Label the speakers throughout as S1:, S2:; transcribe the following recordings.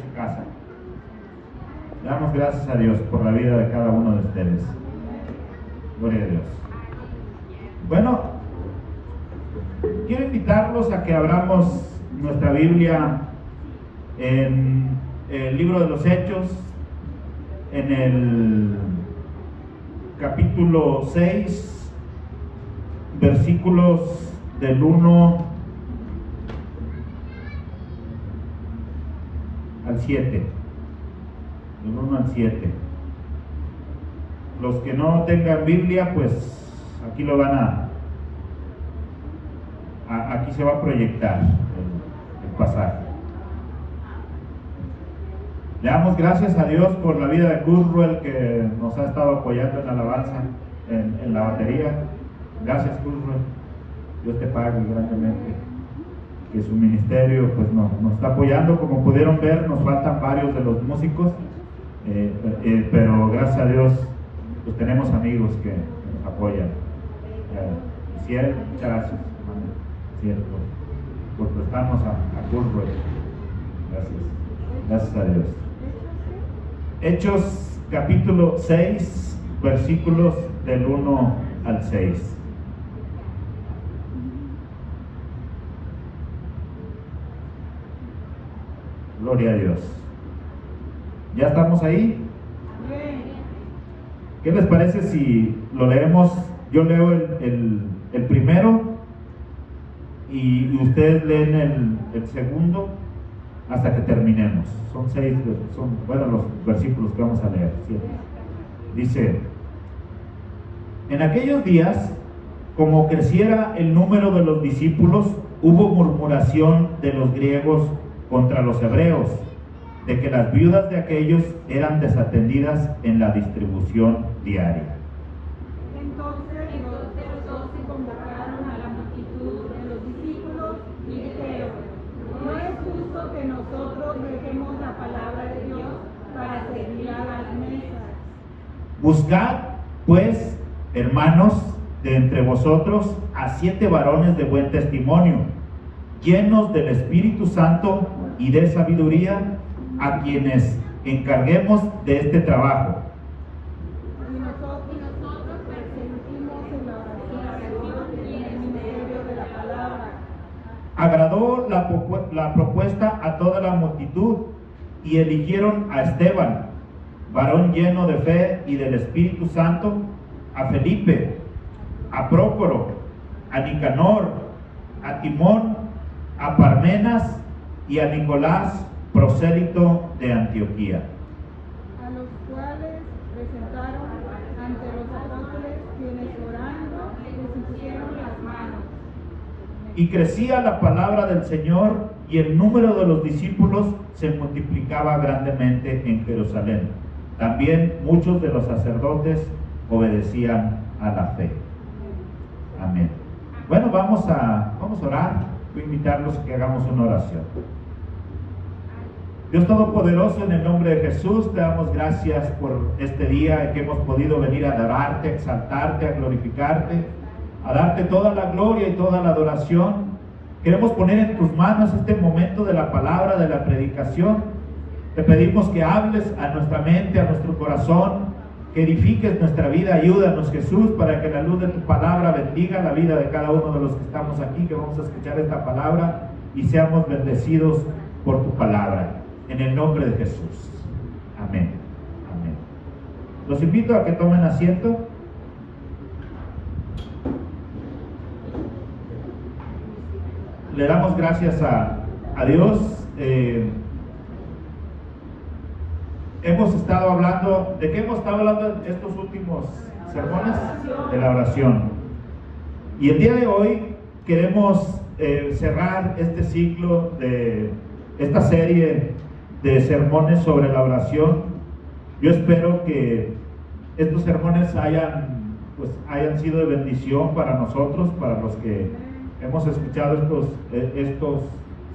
S1: su casa. Le damos gracias a Dios por la vida de cada uno de ustedes. Gloria a Dios. Bueno, quiero invitarlos a que abramos nuestra Biblia en el libro de los Hechos, en el capítulo 6, versículos del 1 al 7. Del 1 al 7. Los que no tengan Biblia, pues aquí lo van aquí se va a proyectar el pasaje. Le damos gracias a Dios por la vida de Kurzweil, que nos ha estado apoyando en la alabanza, en la batería. Gracias, Kurzweil. Dios te pague grandemente. Que su ministerio pues nos está apoyando. Como pudieron ver, nos faltan varios de los músicos, pero gracias a Dios pues tenemos amigos que nos apoyan. Ciel, muchas gracias, hermano Ciel, por prestarnos a Kurzweil. Gracias a Dios. Hechos capítulo 6, versículos del 1 al 6. Gloria a Dios. ¿Ya estamos ahí? ¿Qué les parece si lo leemos? Yo leo el primero y ustedes leen el segundo hasta que terminemos. Son 6, los versículos que vamos a leer. 7. Dice: en aquellos días, como creciera el número de los discípulos, hubo murmuración de los griegos contra los hebreos, de que las viudas de aquellos eran desatendidas en la distribución diaria.
S2: Entonces los 12 convocaron a la multitud de los discípulos y dijeron: no es justo que nosotros dejemos la palabra de Dios para servir a las mesas.
S1: Buscad, pues, hermanos, de entre vosotros a 7 varones de buen testimonio, llenos del Espíritu Santo y de sabiduría, a quienes encarguemos de este trabajo.
S2: Y nosotros perseguimos en la oración y en el ministerio de la palabra.
S1: Agradó la propuesta a toda la multitud, y eligieron a Esteban, varón lleno de fe y del Espíritu Santo, a Felipe, a Prócoro, a Nicanor, a Timón, a Parmenas y a Nicolás, prosélito de Antioquía.
S2: A los cuales presentaron ante los apóstoles, quienes orando les impusieron las manos.
S1: Y crecía la palabra del Señor, y el número de los discípulos se multiplicaba grandemente en Jerusalén. También muchos de los sacerdotes obedecían a la fe. Amén. Bueno, vamos a orar. Voy a invitarlos a que hagamos una oración. Dios Todopoderoso, en el nombre de Jesús, te damos gracias por este día en que hemos podido venir a adorarte, a exaltarte, a glorificarte, a darte toda la gloria y toda la adoración. Queremos poner en tus manos este momento de la palabra, de la predicación. Te pedimos que hables a nuestra mente, a nuestro corazón, que edifiques nuestra vida. Ayúdanos, Jesús, para que la luz de tu palabra bendiga la vida de cada uno de los que estamos aquí, que vamos a escuchar esta palabra, y seamos bendecidos por tu palabra. En el nombre de Jesús. Amén. Amén. Los invito a que tomen asiento. Le damos gracias a Dios. Hemos estado hablando, ¿de qué hemos estado hablando en estos últimos sermones? De la oración. Y el día de hoy queremos cerrar este ciclo de esta serie de sermones sobre la oración. Yo espero que estos sermones hayan sido de bendición para nosotros, para los que hemos escuchado estos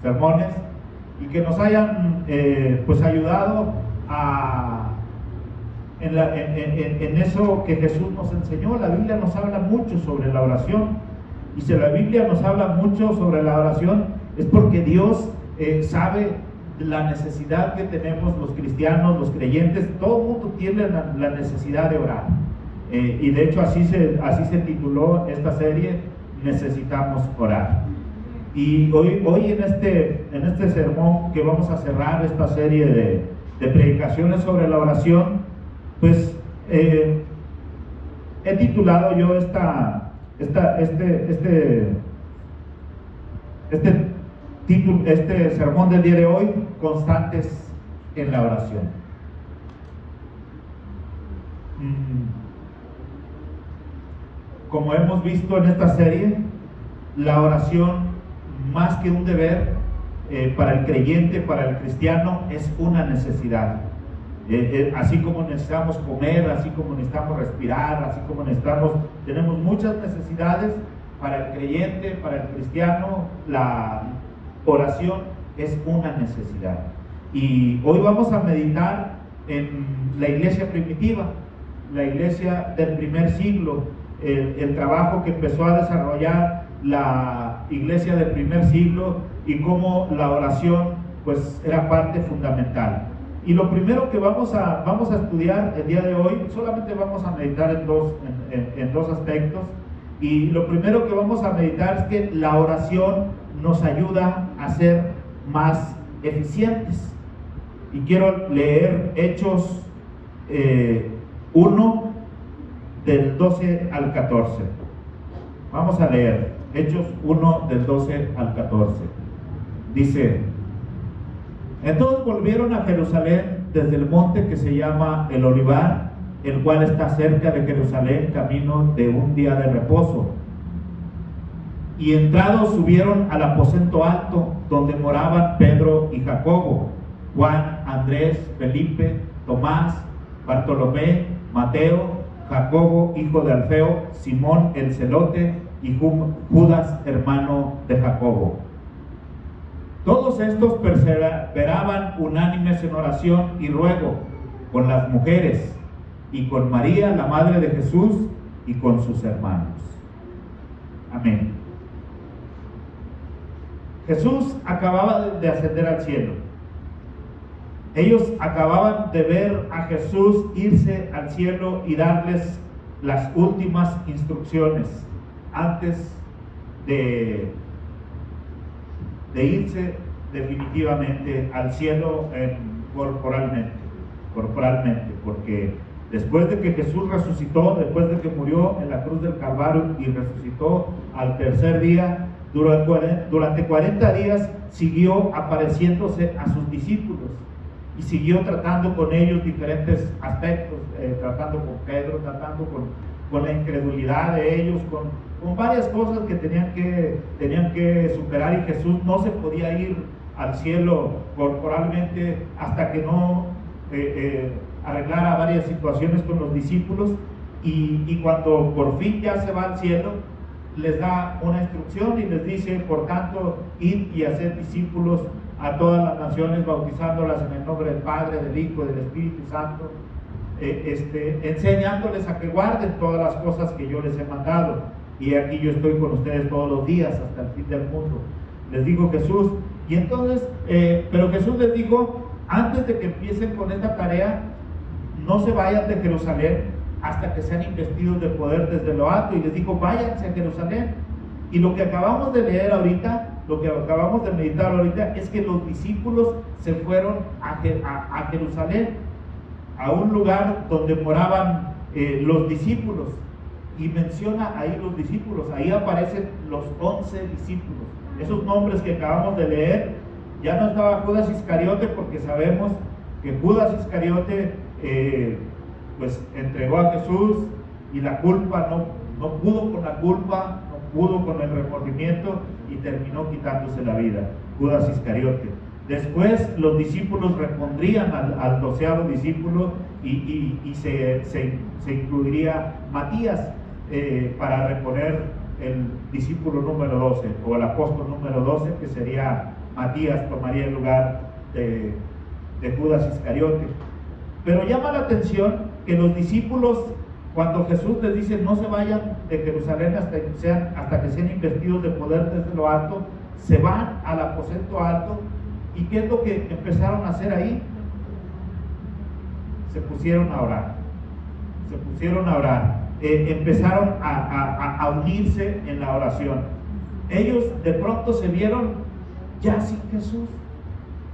S1: sermones, y que nos hayan ayudado en eso que Jesús nos enseñó. La Biblia nos habla mucho sobre la oración, y si la Biblia nos habla mucho sobre la oración es porque Dios sabe la necesidad que tenemos los cristianos, los creyentes, todo el mundo tiene la necesidad de orar. Y de hecho así se tituló esta serie, Necesitamos Orar. Y hoy en este sermón que vamos a cerrar esta serie de predicaciones sobre la oración, pues he titulado yo este sermón del día de hoy, Constantes en la Oración. Como hemos visto en esta serie, la oración, más que un deber para el creyente, para el cristiano, es una necesidad. Así como necesitamos comer, así como necesitamos respirar, así como tenemos muchas necesidades. Para el creyente, para el cristiano, la oración es una necesidad. Y hoy vamos a meditar en la iglesia primitiva, la iglesia del primer siglo, el trabajo que empezó a desarrollar la iglesia del primer siglo y cómo la oración pues era parte fundamental. Y lo primero que vamos a estudiar el día de hoy, solamente vamos a meditar en dos aspectos. Y lo primero que vamos a meditar es que la oración nos ayuda a ser más eficientes. Y quiero leer Hechos 1 del 12 al 14. Vamos a leer Hechos 1 del 12 al 14. Dice: entonces volvieron a Jerusalén desde el monte que se llama el Olivar, el cual está cerca de Jerusalén, camino de un día de reposo. Y entrados subieron al aposento alto, donde moraban Pedro y Jacobo, Juan, Andrés, Felipe, Tomás, Bartolomé, Mateo, Jacobo, hijo de Alfeo, Simón el celote, y Judas, hermano de Jacobo. Todos estos perseveraban unánimes en oración y ruego con las mujeres y con María, la madre de Jesús, y con sus hermanos. Amén. Jesús acababa de ascender al cielo. Ellos acababan de ver a Jesús irse al cielo y darles las últimas instrucciones antes de irse definitivamente al cielo corporalmente, porque después de que Jesús resucitó, después de que murió en la cruz del Calvario y resucitó al tercer día, durante 40 días siguió apareciéndose a sus discípulos y siguió tratando con ellos diferentes aspectos, tratando con Pedro, tratando con la incredulidad de ellos, con varias cosas que tenían que superar, y Jesús no se podía ir al cielo corporalmente hasta que no arreglara varias situaciones con los discípulos, y cuando por fin ya se va al cielo, les da una instrucción y les dice: por tanto, id y haced discípulos a todas las naciones, bautizándolas en el nombre del Padre, del Hijo y del Espíritu Santo, enseñándoles a que guarden todas las cosas que yo les he mandado, y aquí yo estoy con ustedes todos los días hasta el fin del mundo, les dijo Jesús. Y entonces, pero Jesús les dijo: antes de que empiecen con esta tarea, no se vayan de Jerusalén hasta que sean investidos de poder desde lo alto. Y les dijo: váyanse a Jerusalén. Y lo que acabamos de leer ahorita, lo que acabamos de meditar ahorita, es que los discípulos se fueron a Jerusalén, a un lugar donde moraban los discípulos, y menciona ahí los discípulos. Ahí aparecen los 11 discípulos, esos nombres que acabamos de leer. Ya no estaba Judas Iscariote, porque sabemos que Judas Iscariote pues entregó a Jesús, y la culpa no pudo con la culpa, no pudo con el remordimiento, y terminó quitándose la vida, Judas Iscariote. Después los discípulos repondrían al 12º discípulo, y se incluiría Matías para reponer el discípulo número 12, o el apóstol número 12, que sería Matías, tomaría el lugar de Judas Iscariote. Pero llama la atención que los discípulos, cuando Jesús les dice: no se vayan de Jerusalén hasta que sean investidos de poder desde lo alto, se van al aposento alto, ¿Y qué es lo que empezaron a hacer ahí? Se pusieron a orar. Se pusieron a orar. Empezaron a unirse en la oración. Ellos de pronto se vieron ya sin Jesús.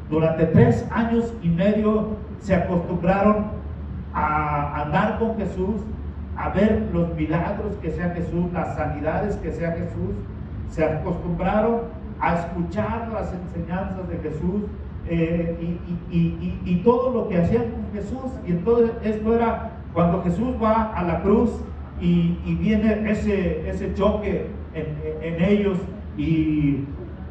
S1: Durante 3 años y medio se acostumbraron a andar con Jesús, a ver los milagros que sea Jesús, las sanidades que sea Jesús. Se acostumbraron a escuchar las enseñanzas de Jesús y todo lo que hacían con Jesús. Y entonces esto era cuando Jesús va a la cruz y viene ese choque en ellos y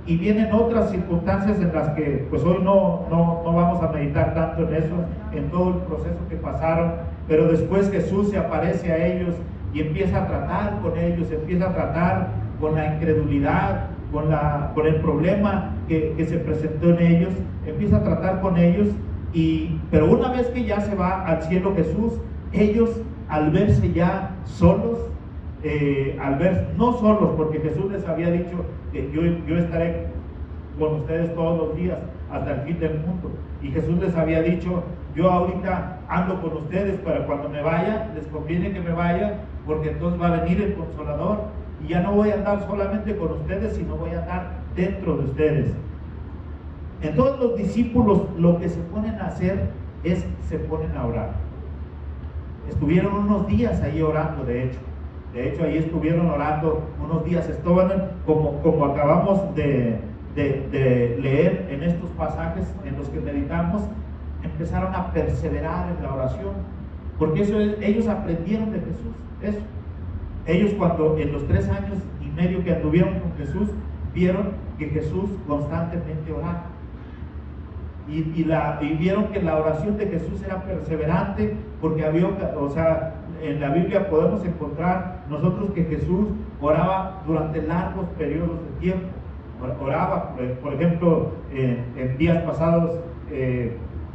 S1: vienen otras circunstancias en las que pues hoy no vamos a meditar tanto en eso, en todo el proceso que pasaron, pero después Jesús se aparece a ellos y empieza a tratar con ellos, empieza a tratar con la incredulidad, con el problema que se presentó en ellos, empieza a tratar con ellos, pero una vez que ya se va al cielo Jesús, ellos al verse ya solos, no solos, porque Jesús les había dicho que yo estaré con ustedes todos los días hasta el fin del mundo, y Jesús les había dicho, yo ahorita ando con ustedes, pero cuando me vaya, les conviene que me vaya, porque entonces va a venir el Consolador, y ya no voy a andar solamente con ustedes, sino voy a andar dentro de ustedes. Entonces los discípulos lo que se ponen a hacer es, se ponen a orar. Estuvieron unos días ahí orando, de hecho ahí estuvieron orando unos días, estaban como acabamos de leer en estos pasajes en los que meditamos, empezaron a perseverar en la oración, porque ellos aprendieron de Jesús, eso. Ellos cuando en los 3 años y medio que anduvieron con Jesús, vieron que Jesús constantemente oraba. Y vieron que la oración de Jesús era perseverante, porque en la Biblia podemos encontrar nosotros que Jesús oraba durante largos periodos de tiempo. Oraba, por ejemplo, en días pasados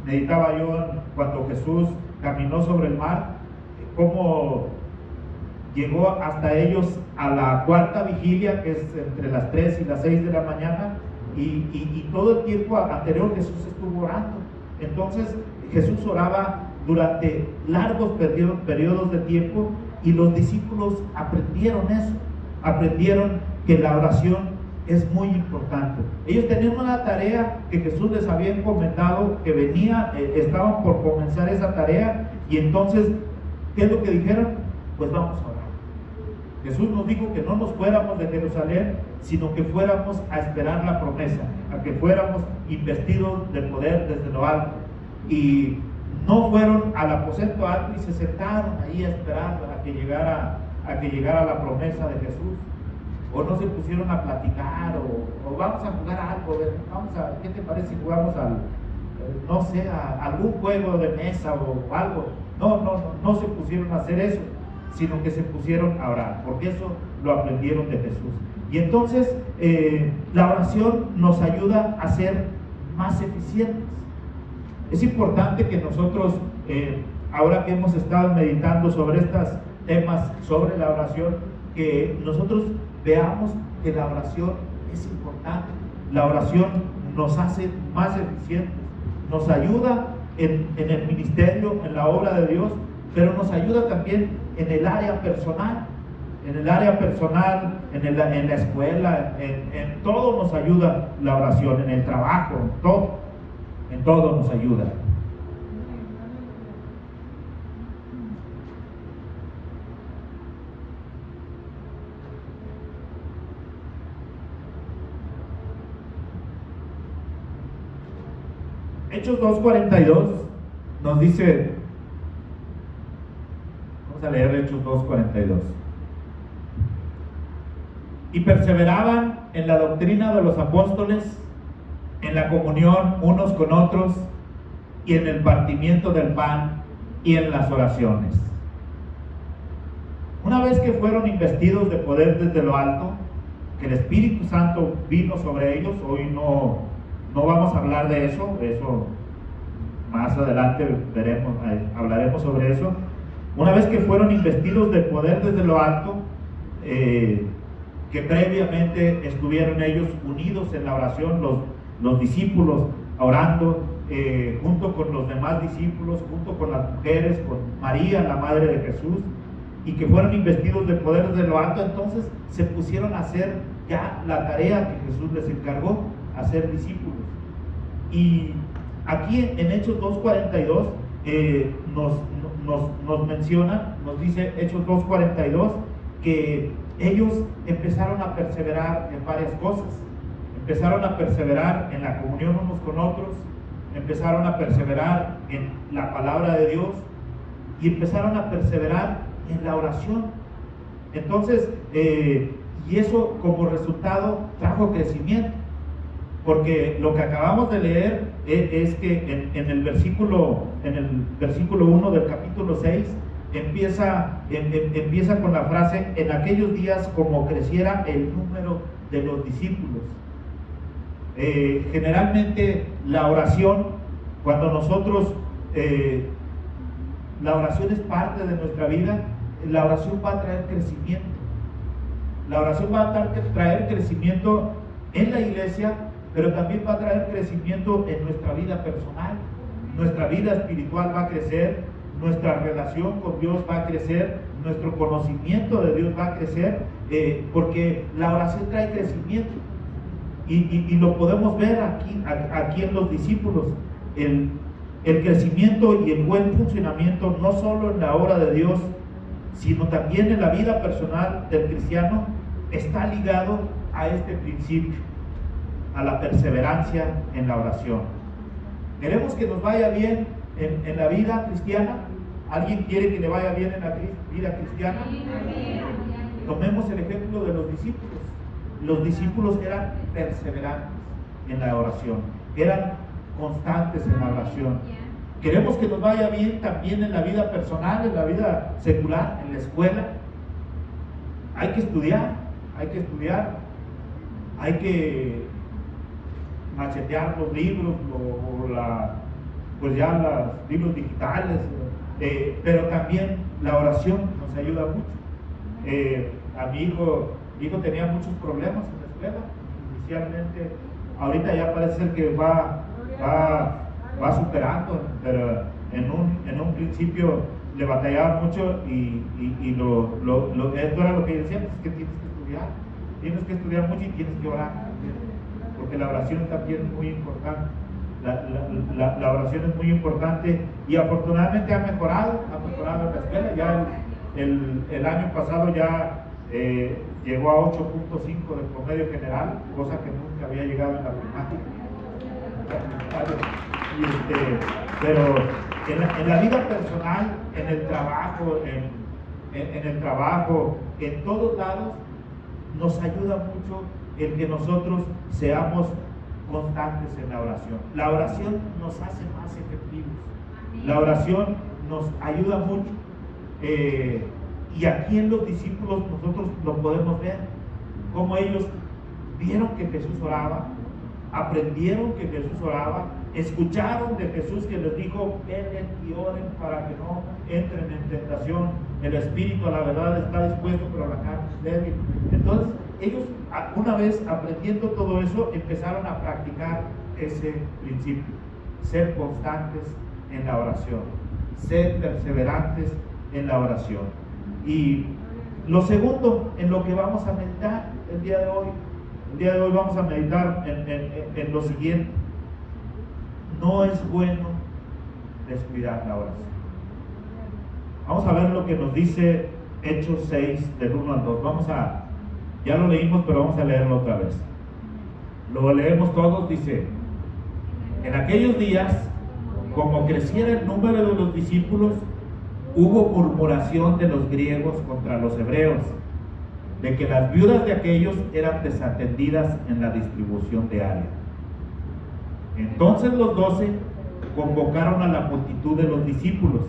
S1: meditaba yo cuando Jesús caminó sobre el mar, cómo llegó hasta ellos a la 4ª vigilia, que es entre las 3 y las 6 de la mañana, y todo el tiempo anterior Jesús estuvo orando. Entonces Jesús oraba durante largos periodos de tiempo, y los discípulos aprendieron eso, aprendieron que la oración es muy importante. Ellos tenían una tarea que Jesús les había encomendado, que venía, estaban por comenzar esa tarea, y entonces, ¿qué es lo que dijeron? Pues vamos a orar. Jesús nos dijo que no nos fuéramos de Jerusalén, sino que fuéramos a esperar la promesa, a que fuéramos investidos de poder desde lo alto. Y no fueron al aposento alto y se sentaron ahí a esperar a que llegara la promesa de Jesús, o no se pusieron a platicar, o vamos a jugar algo, ¿qué te parece si jugamos a algún juego de mesa o algo? No se pusieron a hacer eso, sino que se pusieron a orar, porque eso lo aprendieron de Jesús. Y entonces la oración nos ayuda a ser más eficientes. Es importante que nosotros, ahora que hemos estado meditando sobre estos temas, sobre la oración, que nosotros veamos que la oración es importante. La oración nos hace más eficientes, nos ayuda en el ministerio, en la obra de Dios, pero nos ayuda también en el área personal, en la escuela, en todo nos ayuda la oración, en el trabajo, en todo nos ayuda. Hechos 2:42 nos dice, vamos a leer Hechos 2:42. Y perseveraban en la doctrina de los apóstoles, en la comunión unos con otros, y en el partimiento del pan, y en las oraciones. Una vez que fueron investidos de poder desde lo alto, que el Espíritu Santo vino sobre ellos, hoy no vamos a hablar de eso más adelante hablaremos sobre eso. Una vez que fueron investidos de poder desde lo alto, que previamente estuvieron ellos unidos en la oración, los discípulos orando junto con los demás discípulos, junto con las mujeres, con María, la madre de Jesús, y que fueron investidos de poder de lo alto. Entonces se pusieron a hacer ya la tarea que Jesús les encargó, hacer discípulos. Y aquí en Hechos 2:42 nos menciona, nos dice Hechos 2:42, que ellos empezaron a perseverar en varias cosas. Empezaron a perseverar en la comunión unos con otros, empezaron a perseverar en la palabra de Dios y empezaron a perseverar en la oración. Entonces, y eso como resultado trajo crecimiento, porque lo que acabamos de leer es que en el versículo 1 del capítulo 6 empieza con la frase: en aquellos días como creciera el número de los discípulos. Generalmente la oración, cuando nosotros, la oración es parte de nuestra vida, la oración va a traer crecimiento. La oración va a traer crecimiento en la iglesia, pero también va a traer crecimiento en nuestra vida personal. Nuestra vida espiritual va a crecer, nuestra relación con Dios va a crecer, nuestro conocimiento de Dios va a crecer, porque la oración trae crecimiento. Y lo podemos ver aquí en los discípulos, el crecimiento y el buen funcionamiento, no solo en la obra de Dios, sino también en la vida personal del cristiano, está ligado a este principio, a la perseverancia en la oración. Queremos que nos vaya bien en la vida cristiana. ¿Alguien quiere que le vaya bien en la vida cristiana? Tomemos el ejemplo de los discípulos. Los discípulos eran perseverantes en la oración, eran constantes en la oración. Queremos que nos vaya bien también en la vida personal, en la vida secular, en la escuela. Hay que estudiar, hay que machetear los libros, pues ya los libros digitales, pero también la oración nos ayuda mucho. A mi hijo tenía muchos problemas en la escuela, inicialmente. Ahorita ya parece ser que va superando, pero en un principio le batallaba mucho y esto era lo que decía: pues es que tienes que estudiar mucho y tienes que orar, porque la oración también es muy importante. La oración es muy importante, y afortunadamente ha mejorado en la escuela. Ya el año pasado ya llegó a 8.5 de promedio general, cosa que nunca había llegado en la primaria. Pero en la vida personal, en el trabajo, en todos lados, nos ayuda mucho el que nosotros seamos constantes en la oración. La oración nos hace más efectivos. La oración nos ayuda mucho. Y aquí en los discípulos nosotros lo podemos ver, como ellos vieron que Jesús oraba, aprendieron que Jesús oraba, escucharon de Jesús que les dijo: velen y oren para que no entren en tentación. El espíritu a la verdad está dispuesto, pero la carne es débil. Entonces ellos, una vez aprendiendo todo eso, empezaron a practicar ese principio: ser constantes en la oración, ser perseverantes en la oración. Y lo segundo en lo que vamos a meditar el día de hoy, vamos a meditar en lo siguiente: no es bueno descuidar la oración. Vamos a ver lo que nos dice Hechos 6 del 1 al 2. Ya lo leímos, pero vamos a leerlo otra vez. Lo leemos todos. Dice: en aquellos días, como creciera el número de los discípulos, hubo murmuración de los griegos contra los hebreos, de que las viudas de aquellos eran desatendidas en la distribución diaria. Entonces los 12 convocaron a la multitud de los discípulos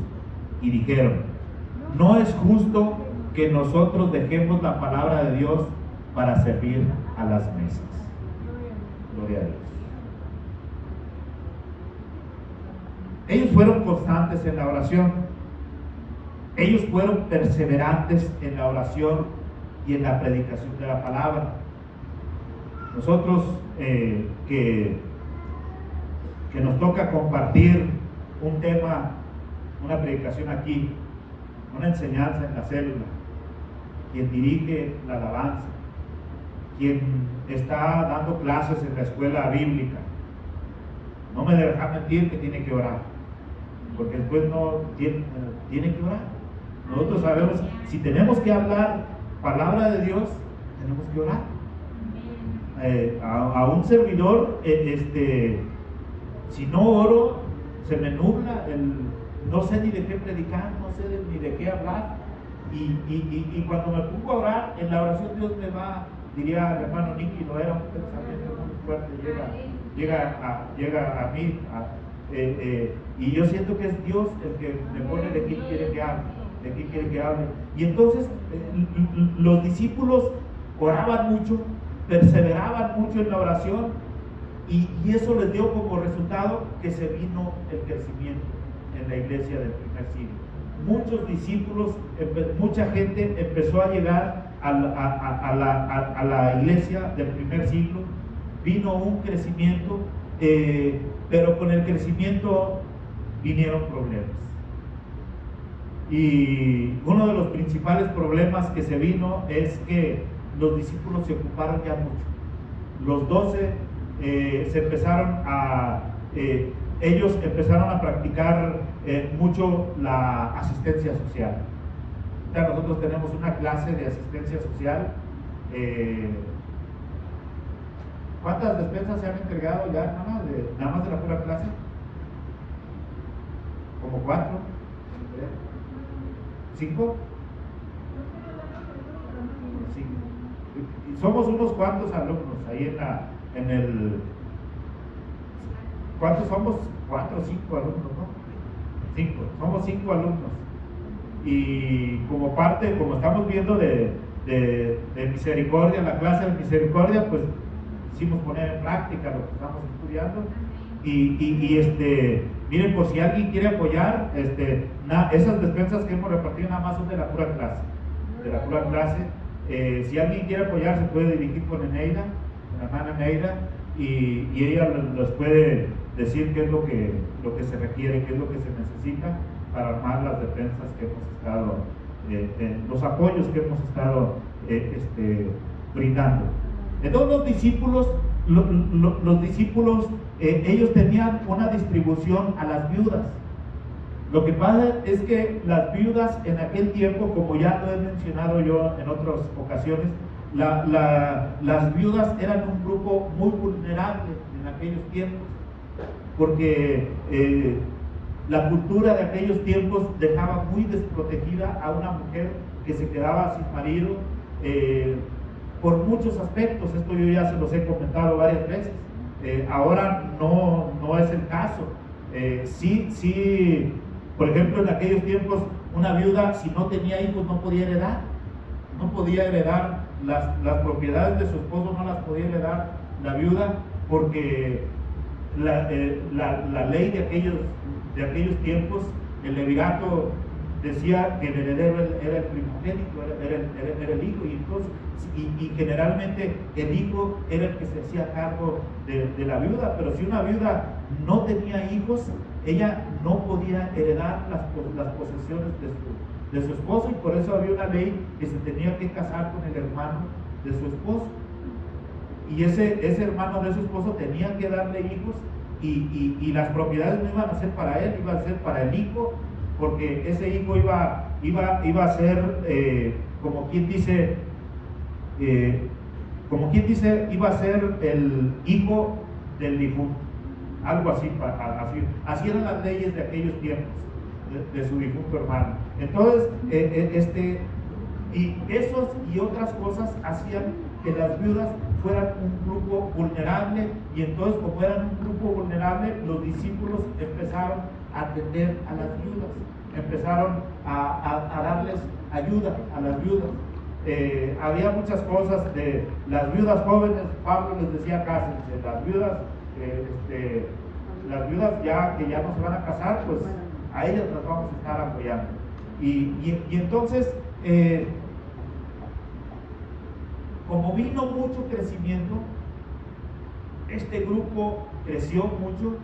S1: y dijeron: no es justo que nosotros dejemos la palabra de Dios para servir a las mesas. Gloria a Dios. Ellos fueron constantes en la oración. Ellos fueron perseverantes en la oración y en la predicación de la palabra. Nosotros que que nos toca compartir un tema, una predicación aquí, una enseñanza en la célula, quien dirige la alabanza, quien está dando clases en la escuela bíblica, no me deja mentir que tiene que orar, porque después no tiene que orar. Nosotros sabemos, si tenemos que hablar palabra de Dios, tenemos que orar. A un servidor, si no oro, se me nubla, no sé ni de qué predicar, no sé ni de qué hablar, y cuando me pongo a orar, en la oración Dios me va, diría el hermano Nicky, no era un pensamiento muy fuerte, llega a mí, y yo siento que es Dios el que me pone de quién quiere que hable, y entonces los discípulos oraban mucho, perseveraban mucho en la oración, y eso les dio como resultado que se vino el crecimiento en la iglesia del primer siglo. Muchos discípulos, mucha gente empezó a llegar a la iglesia del primer siglo, vino un crecimiento, pero con el crecimiento vinieron problemas. Y uno de los principales problemas que se vino es que los discípulos se ocuparon ya mucho. Los 12 ellos empezaron a practicar mucho la asistencia social. Ya nosotros tenemos una clase de asistencia social. ¿Cuántas despensas se han entregado ya, hermana, nada más de la pura clase? ¿Como 4? ¿5? 5. Y somos unos cuantos alumnos ahí en el... ¿Cuántos somos? 4 o 5 alumnos, ¿no? 5. Somos 5 alumnos. Y como estamos viendo de misericordia, la clase de misericordia, pues quisimos poner en práctica lo que estamos estudiando. Miren, por si alguien quiere apoyar, esas despensas que hemos repartido nada más son de la pura clase. Si alguien quiere apoyar, se puede dirigir con Eneida, con la hermana Eneida, y ella les puede decir qué es lo que se requiere, qué es lo que se necesita para armar las despensas que hemos estado, los apoyos que hemos estado brindando. Entonces los discípulos, ellos tenían una distribución a las viudas. Lo que pasa es que las viudas en aquel tiempo, como ya lo he mencionado yo en otras ocasiones, las viudas eran un grupo muy vulnerable en aquellos tiempos, porque la cultura de aquellos tiempos dejaba muy desprotegida a una mujer que se quedaba sin marido, por muchos aspectos. Esto yo ya se los he comentado varias veces. Ahora no es el caso. Sí, por ejemplo, en aquellos tiempos una viuda, si no tenía hijos, no podía heredar las propiedades de su esposo, no las podía heredar la viuda, porque la ley de aquellos tiempos, el levirato decía que el heredero era el primogénito, era el hijo, y generalmente el hijo era el que se hacía cargo de la viuda. Pero si una viuda no tenía hijos, ella no podía heredar las posesiones de su esposo, y por eso había una ley que se tenía que casar con el hermano de su esposo, y ese hermano de su esposo tenía que darle hijos, y las propiedades no iban a ser para él, iban a ser para el hijo, porque ese hijo iba a ser, como quien dice, iba a ser el hijo del difunto, algo así, así eran las leyes de aquellos tiempos, de su difunto hermano. Entonces, y esos y otras cosas hacían que las viudas fueran un grupo vulnerable, y entonces, como eran un grupo vulnerable, los discípulos empezaron a atender a las viudas, empezaron a darles ayuda a las viudas. Había muchas cosas de las viudas jóvenes. Pablo les decía: cásense. Las viudas que ya no se van a casar, pues a ellas las vamos a estar apoyando. Y entonces, como vino mucho crecimiento, este grupo creció mucho,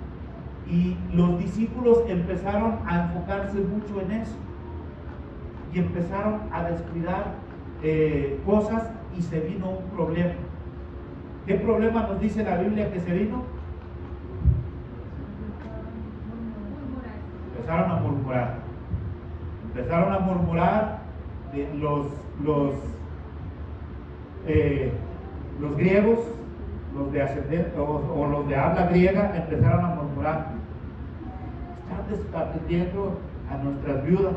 S1: Y los discípulos empezaron a enfocarse mucho en eso y empezaron a descuidar cosas y se vino un problema. ¿Qué problema nos dice la Biblia que se vino? Empezaron a murmurar. Empezaron a murmurar los griegos, los de ascendencia o los de habla griega, empezaron a murmurar. Están desatendiendo a nuestras viudas.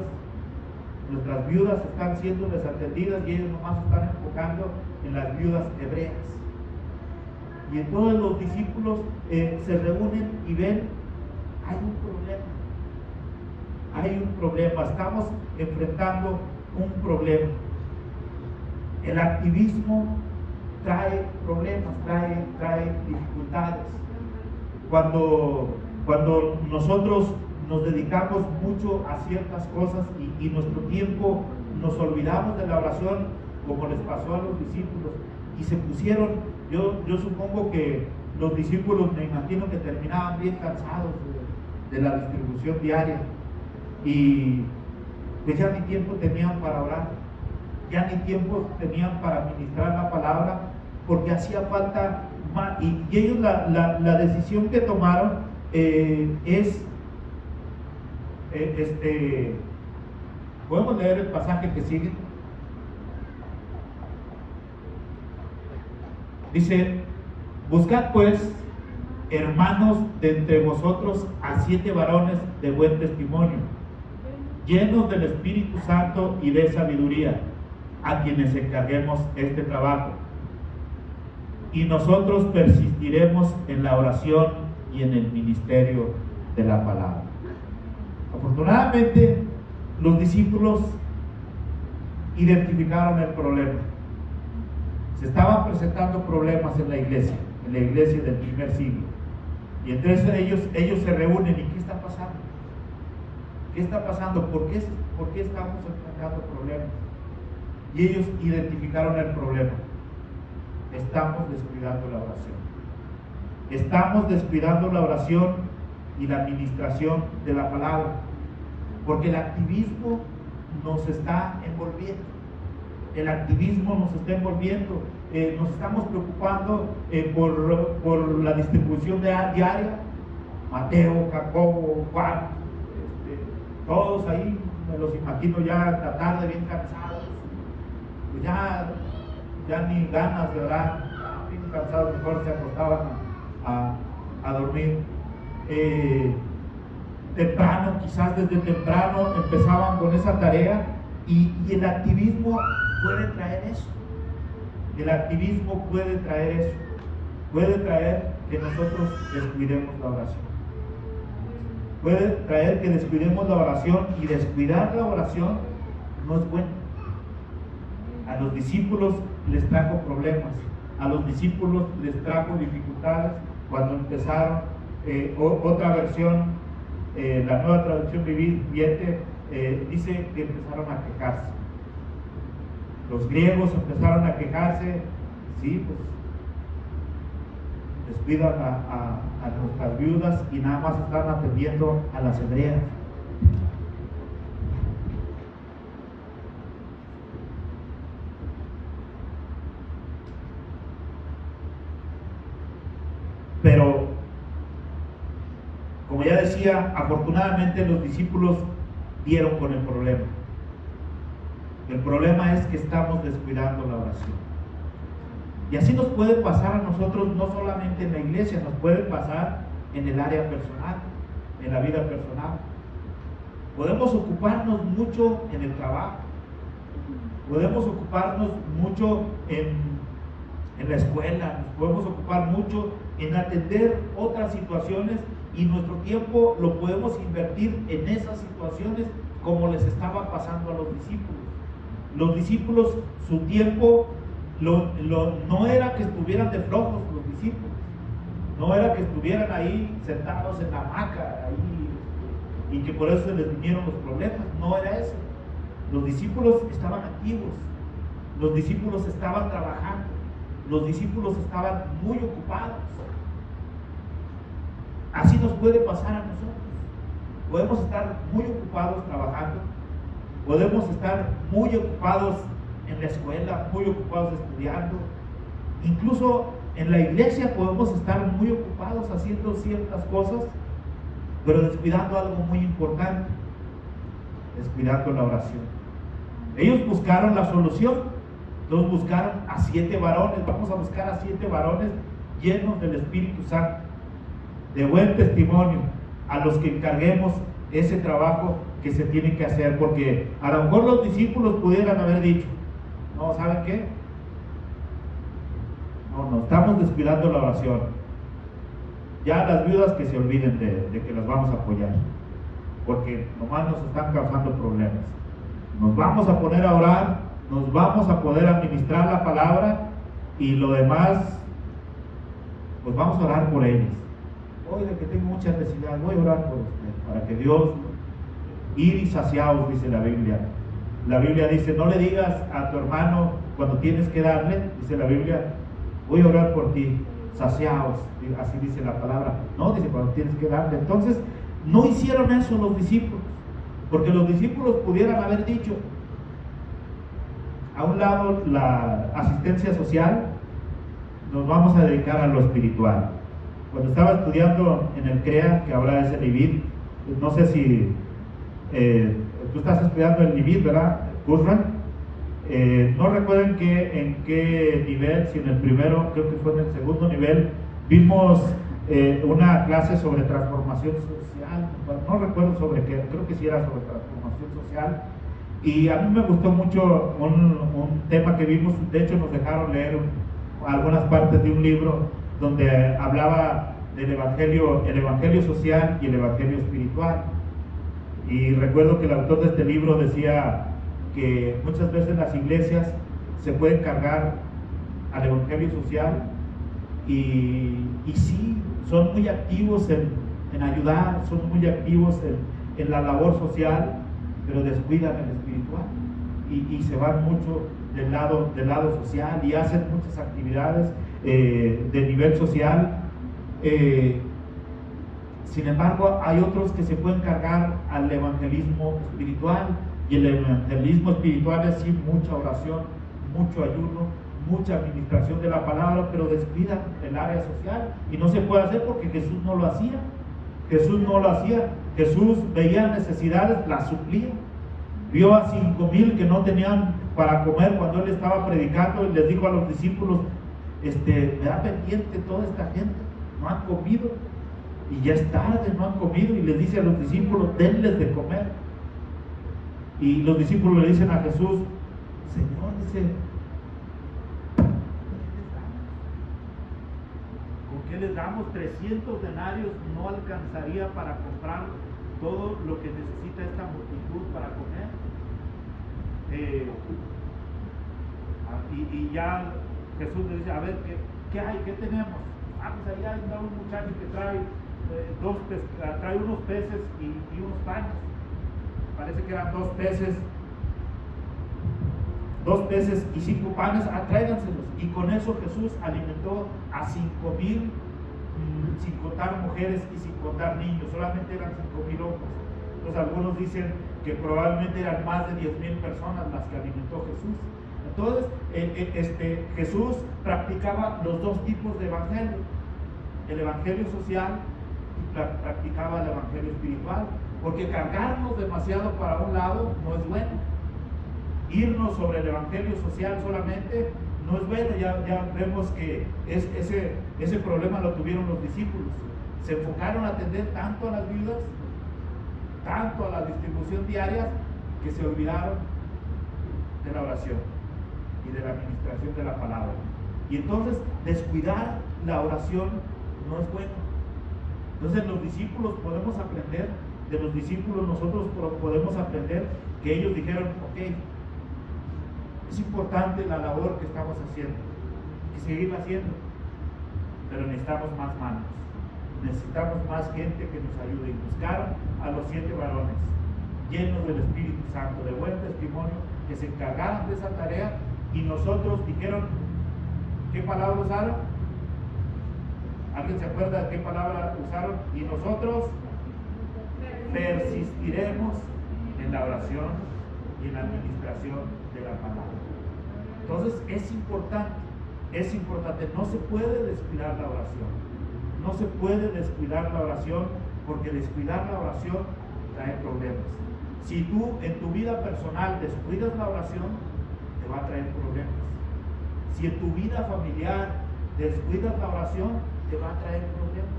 S1: Nuestras viudas están siendo desatendidas y ellos nomás están enfocando en las viudas hebreas. Y entonces los discípulos se reúnen y ven, hay un problema. Hay un problema, estamos enfrentando un problema. El activismo trae problemas, trae dificultades. Cuando nosotros nos dedicamos mucho a ciertas cosas y nuestro tiempo nos olvidamos de la oración, como les pasó a los discípulos, y se pusieron, yo supongo que los discípulos, me imagino que terminaban bien cansados de la distribución diaria, y pues ya ni tiempo tenían para orar, ya ni tiempo tenían para ministrar la palabra, porque hacía falta más. Y ellos la decisión que tomaron podemos leer el pasaje que sigue. Dice: buscad pues, hermanos, de entre vosotros a 7 varones de buen testimonio, llenos del Espíritu Santo y de sabiduría, a quienes encarguemos este trabajo. Y nosotros persistiremos en la oración y en el ministerio de la palabra. Afortunadamente, los discípulos identificaron el problema. Se estaban presentando problemas en la iglesia del primer siglo. Y entonces ellos se reúnen. ¿Y qué está pasando? ¿Qué está pasando? ¿Por qué estamos enfrentando problemas? Y ellos identificaron el problema. Estamos descuidando la oración. Estamos descuidando la oración y la administración de la palabra, porque el activismo nos está envolviendo. El activismo nos está envolviendo. Nos estamos preocupando por la distribución diaria. Mateo, Jacobo, Juan, todos ahí me los imagino ya esta tarde bien cansados, pues ya ni ganas de orar, bien cansados, mejor se acostaban a dormir. Temprano, quizás desde temprano empezaban con esa tarea, y el activismo puede traer eso. El activismo puede traer eso, puede traer que nosotros descuidemos la oración, puede traer que descuidemos la oración, y descuidar la oración no es bueno. A los discípulos les trajo problemas, a los discípulos les trajo dificultades cuando empezaron. Otra versión, la Nueva Traducción Viviente, dice que empezaron a quejarse. Los griegos empezaron a quejarse, sí, pues descuidan a nuestras viudas y nada más están atendiendo a las hebreas. Pero, como ya decía, afortunadamente los discípulos dieron con el problema. El problema es que estamos descuidando la oración. Y así nos puede pasar a nosotros, no solamente en la iglesia, nos puede pasar en el área personal, en la vida personal. Podemos ocuparnos mucho en el trabajo, podemos ocuparnos mucho en la escuela, nos podemos ocupar mucho en atender otras situaciones, y nuestro tiempo lo podemos invertir en esas situaciones, como les estaba pasando a los discípulos. Los discípulos, su tiempo no era que estuvieran de flojos los discípulos, no era que estuvieran ahí sentados en la hamaca ahí, y que por eso se les vinieron los problemas. No era eso. Los discípulos estaban activos, los discípulos estaban trabajando, los discípulos estaban muy ocupados. Así nos puede pasar a nosotros. Podemos estar muy ocupados trabajando, podemos estar muy ocupados en la escuela, muy ocupados estudiando, incluso en la iglesia podemos estar muy ocupados haciendo ciertas cosas, pero descuidando algo muy importante, descuidando la oración. Ellos buscaron la solución, entonces buscaron a 7 varones, vamos a buscar a 7 varones llenos del Espíritu Santo, de buen testimonio, a los que encarguemos ese trabajo que se tiene que hacer, porque a lo mejor los discípulos pudieran haber dicho, no, ¿saben qué? No, estamos descuidando la oración. Ya las viudas que se olviden de que las vamos a apoyar, porque nomás nos están causando problemas. Nos vamos a poner a orar, nos vamos a poder administrar la palabra y lo demás, pues vamos a orar por ellas. Hoy de que tengo mucha necesidad, voy a orar por usted, para que Dios, ir y saciaos, dice la Biblia. La Biblia dice, no le digas a tu hermano cuando tienes que darle, dice la Biblia, voy a orar por ti, saciaos, así dice la palabra. No, dice cuando tienes que darle. Entonces, no hicieron eso los discípulos, porque los discípulos pudieran haber dicho, a un lado la asistencia social, nos vamos a dedicar a lo espiritual. Cuando estaba estudiando en el CREA, que ahora es el IBID, no sé si tú estás estudiando el IBID, ¿verdad, Guzran? No recuerdo en qué nivel, si en el primero, creo que fue en el segundo nivel, vimos una clase sobre transformación social, no recuerdo sobre qué, creo que sí era sobre transformación social, y a mí me gustó mucho un tema que vimos. De hecho nos dejaron leer algunas partes de un libro donde hablaba del evangelio, el evangelio social y el evangelio espiritual, y recuerdo que el autor de este libro decía que muchas veces las iglesias se pueden cargar al evangelio social y sí, son muy activos en ayudar, son muy activos en la labor social, pero descuidan el espiritual y se van mucho del lado social y hacen muchas actividades de nivel social. Sin embargo, hay otros que se pueden cargar al evangelismo espiritual, y el evangelismo espiritual es sí mucha oración, mucho ayuno, mucha administración de la palabra, pero descuidan el área social, y no se puede hacer porque Jesús no lo hacía. Jesús no lo hacía. Jesús veía necesidades, las suplía. Vio a 5,000 que no tenían para comer cuando él estaba predicando, y les dijo a los discípulos, me da pendiente toda esta gente, no han comido, y ya es tarde, no han comido, y les dice a los discípulos, denles de comer. Y los discípulos le dicen a Jesús, Señor, dice, ¿con qué les damos? 300 denarios no alcanzaría para comprar todo lo que necesita esta multitud para comer. Y ya Jesús le dice, a ver, ¿qué hay? ¿Qué tenemos? Pues allá está un muchacho que trae unos peces y unos panes. Parece que eran 2 peces y 5 panes, tráiganselos. Y con eso Jesús alimentó a 5,000, sin contar mujeres y sin contar niños. Solamente eran 5,000 hombres. Entonces algunos dicen que probablemente eran más de 10,000 personas las que alimentó Jesús. Entonces Jesús practicaba los 2 tipos de evangelio, el evangelio social, y practicaba el evangelio espiritual, porque cargarnos demasiado para un lado no es bueno. Irnos sobre el evangelio social solamente no es bueno. Ya vemos que ese problema lo tuvieron los discípulos. Se enfocaron a atender tanto a las viudas, tanto a la distribución diaria, que se olvidaron de la oración y de la administración de la palabra. Y entonces descuidar la oración no es bueno. Entonces los discípulos podemos aprender, de los discípulos nosotros podemos aprender que ellos dijeron, ok, es importante la labor que estamos haciendo y seguirla haciendo, pero necesitamos más manos, necesitamos más gente que nos ayude. Y buscaron a los 7 varones llenos del Espíritu Santo, de buen testimonio, que se encargaran de esa tarea. Y nosotros dijeron, ¿qué palabra usaron? ¿Alguien se acuerda de qué palabra usaron? Y nosotros persistiremos en la oración y en la administración de la palabra. Entonces es importante, no se puede descuidar la oración. No se puede descuidar la oración, porque descuidar la oración trae problemas. Si tú en tu vida personal descuidas la oración, te va a traer problemas. Si en tu vida familiar descuidas la oración, te va a traer problemas.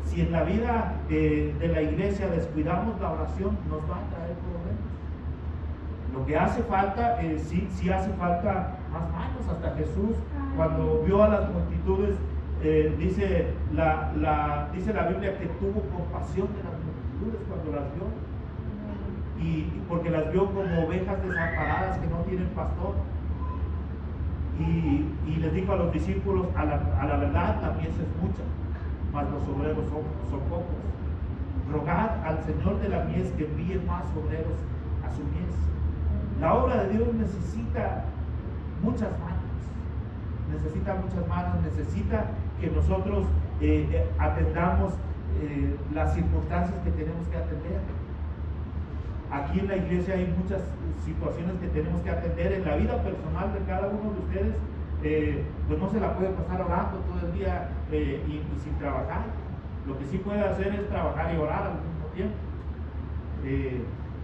S1: Si en la vida de la iglesia descuidamos la oración, nos va a traer problemas. Lo que hace falta, sí hace falta más manos. Hasta Jesús, cuando vio a las multitudes, dice la Biblia que tuvo compasión de las multitudes cuando las vio. Y porque las vio como ovejas desamparadas que no tienen pastor. Y les dijo a los discípulos, a la verdad la mies es mucha, mas los obreros son pocos. Rogad al Señor de la mies que envíe más obreros a su mies. La obra de Dios necesita muchas manos, necesita que nosotros atendamos las circunstancias que tenemos que atender. Aquí en la iglesia hay muchas situaciones que tenemos que atender. En la vida personal de cada uno de ustedes, pues no se la puede pasar orando todo el día y sin trabajar. Lo que sí puede hacer es trabajar y orar al mismo tiempo.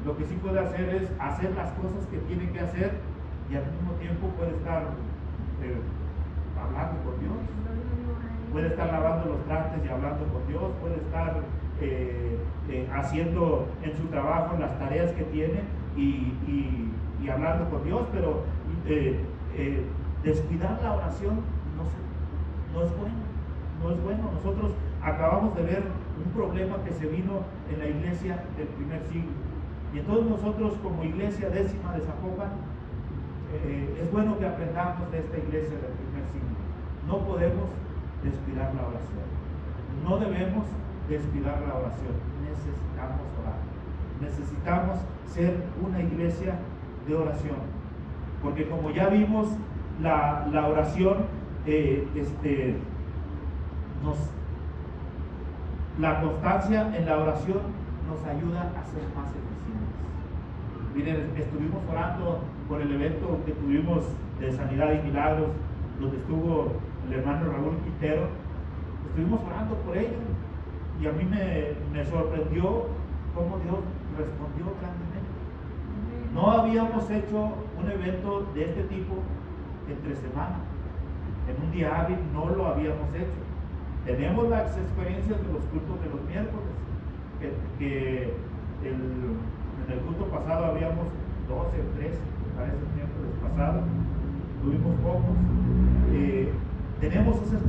S1: Lo que sí puede hacer es hacer las cosas que tiene que hacer y al mismo tiempo puede estar hablando con Dios. Puede estar lavando los trastes y hablando con Dios. Puede estar haciendo en su trabajo las tareas que tiene y hablando con Dios, pero descuidar la oración no es bueno. Nosotros acabamos de ver un problema que se vino en la iglesia del primer siglo, y entonces nosotros como iglesia décima de Zapopan, es bueno que aprendamos de esta iglesia del primer siglo. No podemos descuidar la oración, no debemos descuidar la oración. Necesitamos orar, necesitamos ser una iglesia de oración, porque como ya vimos, la oración la constancia en la oración nos ayuda a ser más eficientes. Miren, estuvimos orando por el evento que tuvimos de Sanidad y Milagros, donde estuvo el hermano Raúl Quintero. Estuvimos orando por ellos, y a mí me sorprendió cómo Dios respondió grandemente. No habíamos hecho un evento de este tipo entre semana, en un día hábil no lo habíamos hecho. Tenemos las experiencias de los cultos de los miércoles, que en el culto pasado habíamos 12 o 13, me parece, el miércoles pasado, tuvimos pocos. Tenemos esas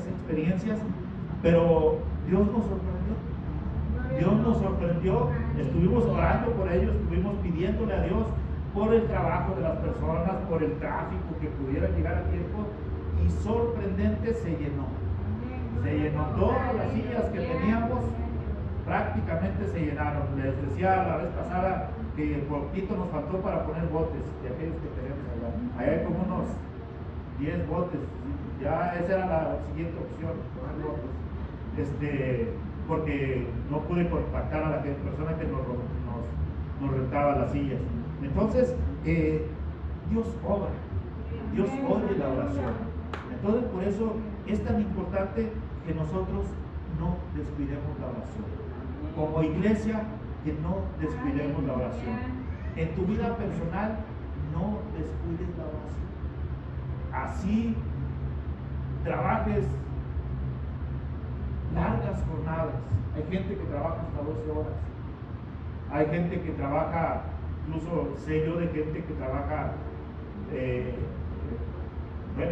S1: experiencias, pero Dios nos sorprendió, estuvimos orando por ellos, estuvimos pidiéndole a Dios por el trabajo de las personas, por el tráfico, que pudiera llegar a tiempo, y sorprendente se llenó. Todas las sillas que teníamos prácticamente se llenaron. Les decía la vez pasada que poquito nos faltó para poner botes de aquellos que tenemos allá. Allá hay como unos 10 botes, ya esa era la siguiente opción, poner botes. Porque no pude contactar a la persona que nos rentaba las sillas. Entonces, Dios obra, Dios oye la oración. Entonces, por eso es tan importante que nosotros no descuidemos la oración. Como iglesia, que no descuidemos la oración. En tu vida personal, no descuides la oración. Así trabajes largas jornadas. Hay gente que trabaja hasta 12 horas. Hay gente que trabaja, incluso sé yo de gente que trabaja